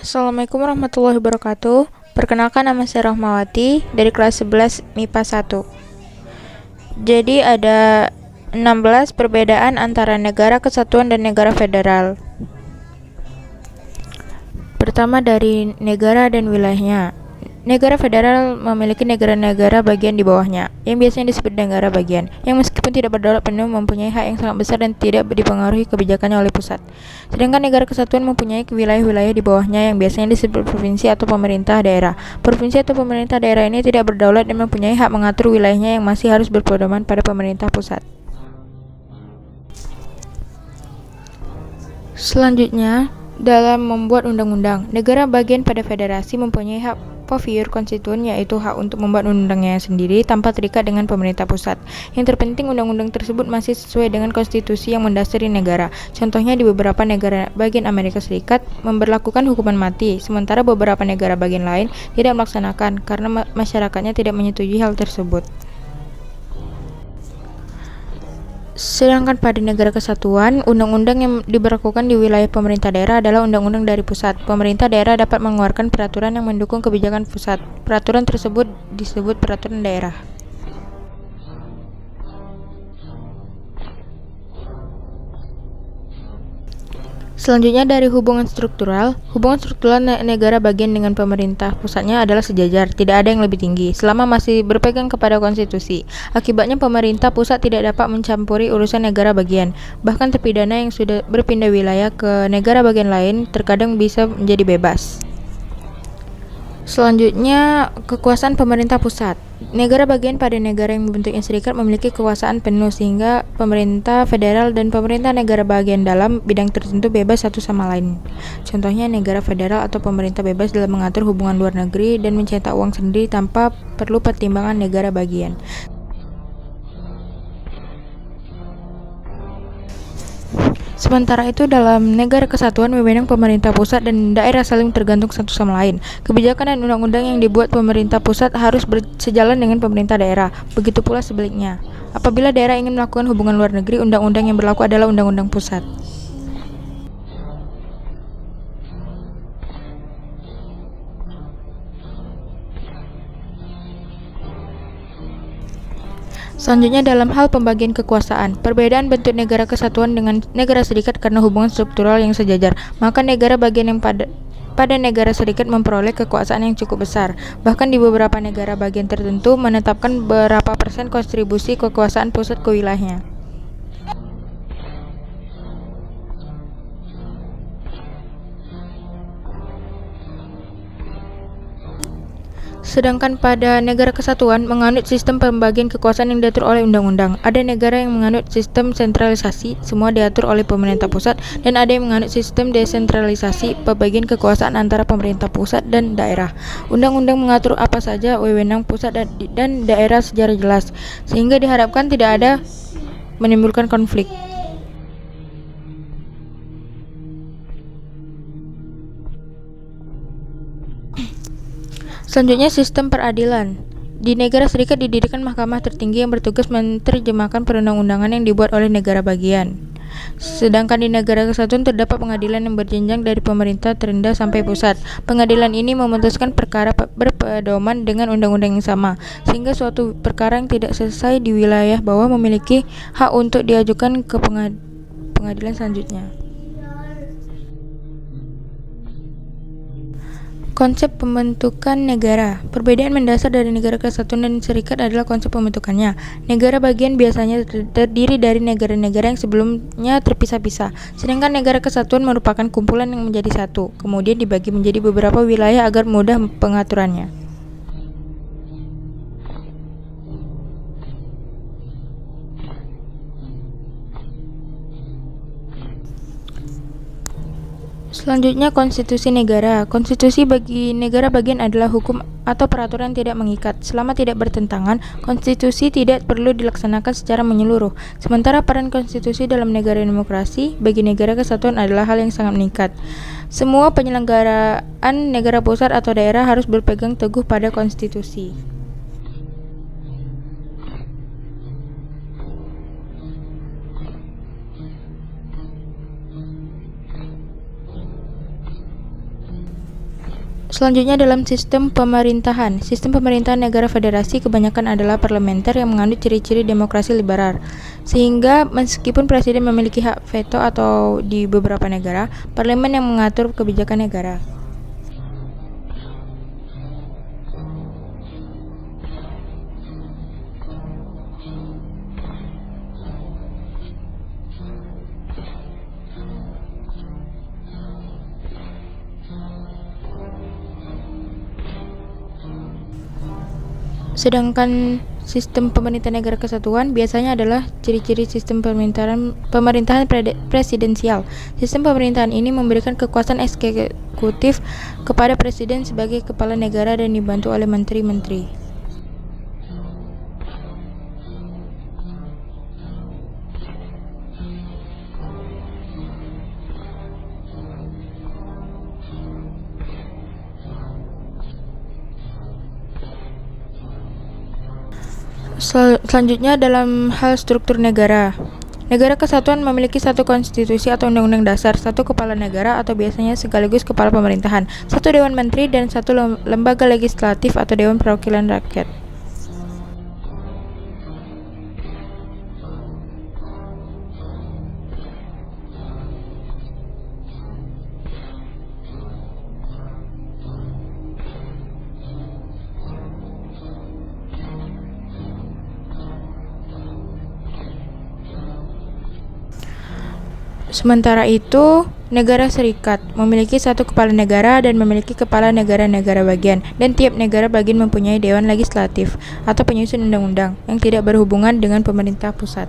Assalamualaikum warahmatullahi wabarakatuh. Perkenalkan, nama saya Rahmawati dari kelas 11 MIPA 1. Jadi ada 16 perbedaan antara negara kesatuan dan negara federal. Pertama, dari negara dan wilayahnya. Negara federal memiliki negara-negara bagian di bawahnya, yang biasanya disebut negara bagian, yang meskipun tidak berdaulat penuh mempunyai hak yang sangat besar dan tidak dipengaruhi kebijakannya oleh pusat. Sedangkan negara kesatuan mempunyai wilayah-wilayah di bawahnya yang biasanya disebut provinsi atau pemerintah daerah. Provinsi atau pemerintah daerah ini tidak berdaulat dan mempunyai hak mengatur wilayahnya yang masih harus berpedoman pada pemerintah pusat. Selanjutnya, dalam membuat undang-undang, negara bagian pada federasi mempunyai hak pure konstituen, yaitu hak untuk membuat undang-undangnya sendiri tanpa terikat dengan pemerintah pusat. Yang terpenting, undang-undang tersebut masih sesuai dengan konstitusi yang mendasari negara. Contohnya, di beberapa negara bagian Amerika Serikat memberlakukan hukuman mati, sementara beberapa negara bagian lain tidak melaksanakan karena masyarakatnya tidak menyetujui hal tersebut. Sedangkan pada negara kesatuan, undang-undang yang diberlakukan di wilayah pemerintah daerah adalah undang-undang dari pusat. Pemerintah daerah dapat mengeluarkan peraturan yang mendukung kebijakan pusat. Peraturan tersebut disebut peraturan daerah. Selanjutnya, dari hubungan struktural negara bagian dengan pemerintah pusatnya adalah sejajar, tidak ada yang lebih tinggi, selama masih berpegang kepada konstitusi. Akibatnya, pemerintah pusat tidak dapat mencampuri urusan negara bagian. Bahkan terpidana yang sudah berpindah wilayah ke negara bagian lain terkadang bisa menjadi bebas. Selanjutnya, kekuasaan pemerintah pusat. Negara bagian pada negara yang membentuknya serikat memiliki kekuasaan penuh, sehingga pemerintah federal dan pemerintah negara bagian dalam bidang tertentu bebas satu sama lain. Contohnya, negara federal atau pemerintah bebas dalam mengatur hubungan luar negeri dan mencetak uang sendiri tanpa perlu pertimbangan negara bagian. Sementara itu, dalam negara kesatuan, wewenang pemerintah pusat dan daerah saling tergantung satu sama lain. Kebijakan dan undang-undang yang dibuat pemerintah pusat harus bersejalan dengan pemerintah daerah. Begitu pula sebaliknya. Apabila daerah ingin melakukan hubungan luar negeri, undang-undang yang berlaku adalah undang-undang pusat. Selanjutnya, dalam hal pembagian kekuasaan, perbedaan bentuk negara kesatuan dengan negara serikat karena hubungan struktural yang sejajar, maka negara bagian yang pada negara serikat memperoleh kekuasaan yang cukup besar. Bahkan di beberapa negara bagian tertentu menetapkan berapa persen kontribusi kekuasaan pusat ke wilayahnya. Sedangkan pada negara kesatuan menganut sistem pembagian kekuasaan yang diatur oleh undang-undang. Ada negara yang menganut sistem sentralisasi, semua diatur oleh pemerintah pusat, dan ada yang menganut sistem desentralisasi, pembagian kekuasaan antara pemerintah pusat dan daerah. Undang-undang mengatur apa saja wewenang pusat dan daerah secara jelas, sehingga diharapkan tidak ada menimbulkan konflik. Selanjutnya, sistem peradilan. Di negara serikat didirikan mahkamah tertinggi yang bertugas menerjemahkan perundang-undangan yang dibuat oleh negara bagian. Sedangkan di negara kesatuan terdapat pengadilan yang berjenjang dari pemerintah terendah sampai pusat. Pengadilan ini memutuskan perkara berpedoman dengan undang-undang yang sama, sehingga suatu perkara yang tidak selesai di wilayah bawah memiliki hak untuk diajukan ke pengadilan selanjutnya. Konsep pembentukan negara. Perbedaan mendasar dari negara kesatuan dan serikat adalah konsep pembentukannya. Negara bagian biasanya terdiri dari negara-negara yang sebelumnya terpisah-pisah, sedangkan negara kesatuan merupakan kumpulan yang menjadi satu, kemudian dibagi menjadi beberapa wilayah agar mudah pengaturannya. Selanjutnya, konstitusi negara. Konstitusi bagi negara bagian adalah hukum atau peraturan yang tidak mengikat. Selama tidak bertentangan, konstitusi tidak perlu dilaksanakan secara menyeluruh. Sementara peran konstitusi dalam negara demokrasi bagi negara kesatuan adalah hal yang sangat mengikat. Semua penyelenggaraan negara pusat atau daerah harus berpegang teguh pada konstitusi. Selanjutnya dalam sistem pemerintahan. Sistem pemerintahan negara federasi kebanyakan adalah parlementer yang mengandung ciri-ciri demokrasi liberal. Sehingga meskipun presiden memiliki hak veto atau di beberapa negara, parlemen yang mengatur kebijakan negara. Sedangkan sistem pemerintahan negara kesatuan biasanya adalah ciri-ciri sistem pemerintahan presidensial. Sistem pemerintahan ini memberikan kekuasaan eksekutif kepada presiden sebagai kepala negara dan dibantu oleh menteri-menteri. Selanjutnya dalam hal struktur negara. Negara kesatuan memiliki satu konstitusi atau undang-undang dasar, satu kepala negara atau biasanya sekaligus kepala pemerintahan, satu dewan menteri dan satu lembaga legislatif atau dewan perwakilan rakyat. Sementara itu, negara serikat memiliki satu kepala negara dan memiliki kepala negara-negara bagian, dan tiap negara bagian mempunyai dewan legislatif atau penyusun undang-undang yang tidak berhubungan dengan pemerintah pusat.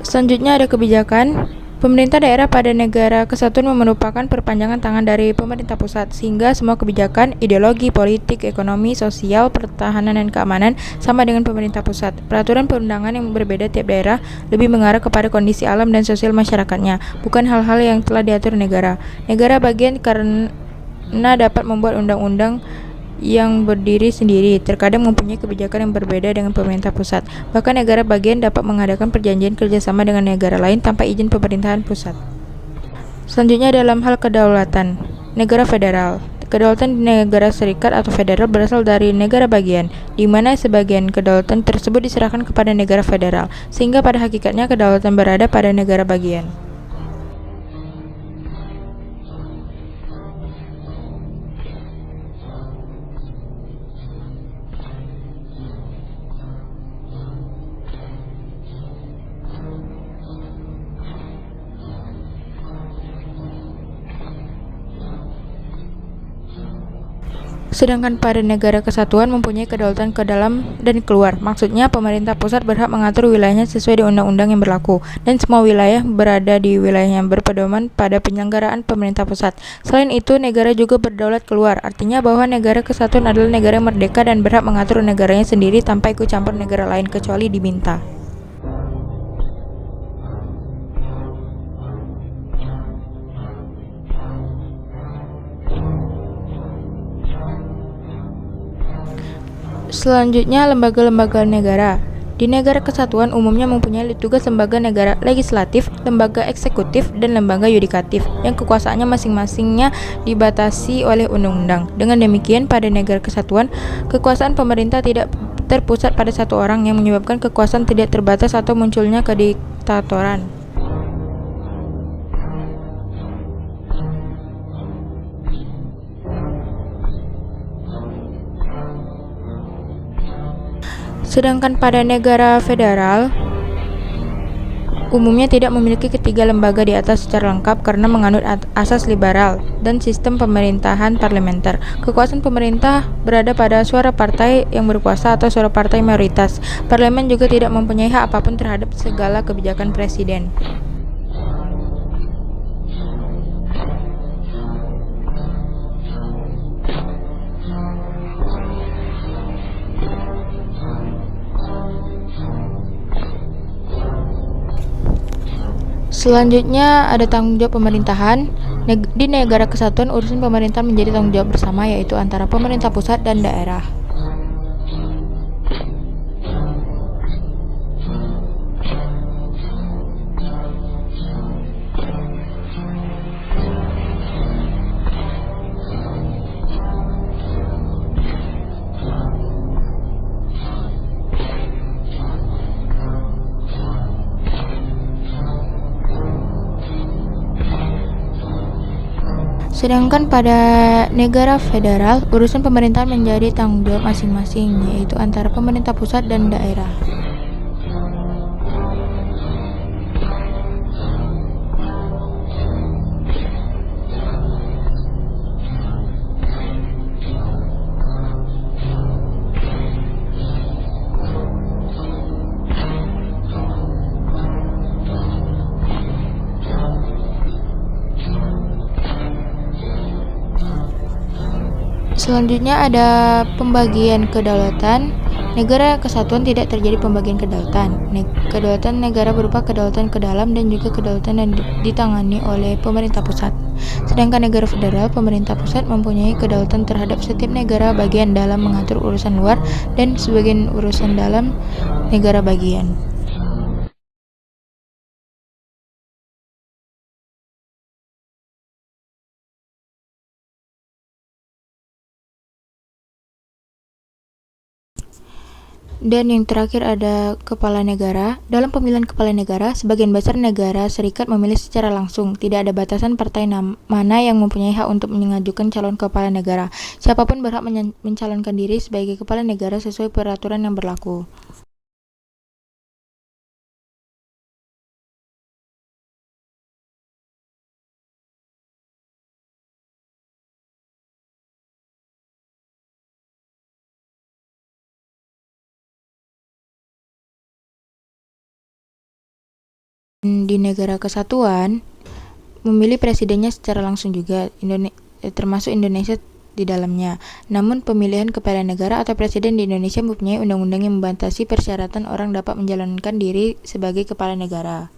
Selanjutnya ada kebijakan. Pemerintah daerah pada negara kesatuan merupakan perpanjangan tangan dari pemerintah pusat, sehingga semua kebijakan, ideologi, politik, ekonomi, sosial, pertahanan, dan keamanan sama dengan pemerintah pusat. Peraturan perundangan yang berbeda tiap daerah lebih mengarah kepada kondisi alam dan sosial masyarakatnya, bukan hal-hal yang telah diatur negara. Negara bagian karena dapat membuat undang-undang yang berdiri sendiri, terkadang mempunyai kebijakan yang berbeda dengan pemerintah pusat. Bahkan negara bagian dapat mengadakan perjanjian kerjasama dengan negara lain tanpa izin pemerintahan pusat. Selanjutnya dalam hal kedaulatan. Negara federal. Kedaulatan di negara serikat atau federal berasal dari negara bagian, di mana sebagian kedaulatan tersebut diserahkan kepada negara federal, sehingga pada hakikatnya kedaulatan berada pada negara bagian. Sedangkan pada negara kesatuan mempunyai kedaulatan ke dalam dan keluar. Maksudnya pemerintah pusat berhak mengatur wilayahnya sesuai dengan undang-undang yang berlaku, dan semua wilayah berada di wilayah yang berpedoman pada penyelenggaraan pemerintah pusat. Selain itu, negara juga berdaulat keluar, artinya bahwa negara kesatuan adalah negara yang merdeka dan berhak mengatur negaranya sendiri tanpa ikut campur negara lain kecuali diminta. Selanjutnya, lembaga-lembaga negara. Di negara kesatuan umumnya mempunyai tugas lembaga negara legislatif, lembaga eksekutif, dan lembaga yudikatif, yang kekuasaannya masing-masingnya dibatasi oleh undang-undang. Dengan demikian, pada negara kesatuan, kekuasaan pemerintah tidak terpusat pada satu orang, yang menyebabkan kekuasaan tidak terbatas atau munculnya kediktatoran. Sedangkan pada negara federal, umumnya tidak memiliki ketiga lembaga di atas secara lengkap karena menganut asas liberal dan sistem pemerintahan parlementer. Kekuasaan pemerintah berada pada suara partai yang berkuasa atau suara partai mayoritas. Parlemen juga tidak mempunyai hak apapun terhadap segala kebijakan presiden. Selanjutnya ada tanggung jawab pemerintahan. Di negara kesatuan, urusan pemerintahan menjadi tanggung jawab bersama, yaitu antara pemerintah pusat dan daerah. Sedangkan pada negara federal, urusan pemerintahan menjadi tanggung jawab masing-masing, yaitu antara pemerintah pusat dan daerah. Selanjutnya ada pembagian kedaulatan. Negara kesatuan tidak terjadi pembagian kedaulatan. Kedaulatan negara berupa kedaulatan ke dalam dan juga kedaulatan yang ditangani oleh pemerintah pusat. Sedangkan negara federal, pemerintah pusat mempunyai kedaulatan terhadap setiap negara bagian dalam mengatur urusan luar dan sebagian urusan dalam negara bagian. Dan yang terakhir ada kepala negara. Dalam pemilihan kepala negara, sebagian besar negara serikat memilih secara langsung. Tidak ada batasan partai mana yang mempunyai hak untuk mengajukan calon kepala negara. Siapapun berhak mencalonkan diri sebagai kepala negara sesuai peraturan yang berlaku. Di negara kesatuan, memilih presidennya secara langsung juga, termasuk Indonesia di dalamnya. Namun pemilihan kepala negara atau presiden di Indonesia mempunyai undang-undang yang membatasi persyaratan orang dapat mencalonkan diri sebagai kepala negara.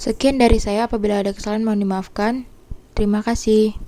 Sekian dari saya, apabila ada kesalahan mohon dimaafkan. Terima kasih.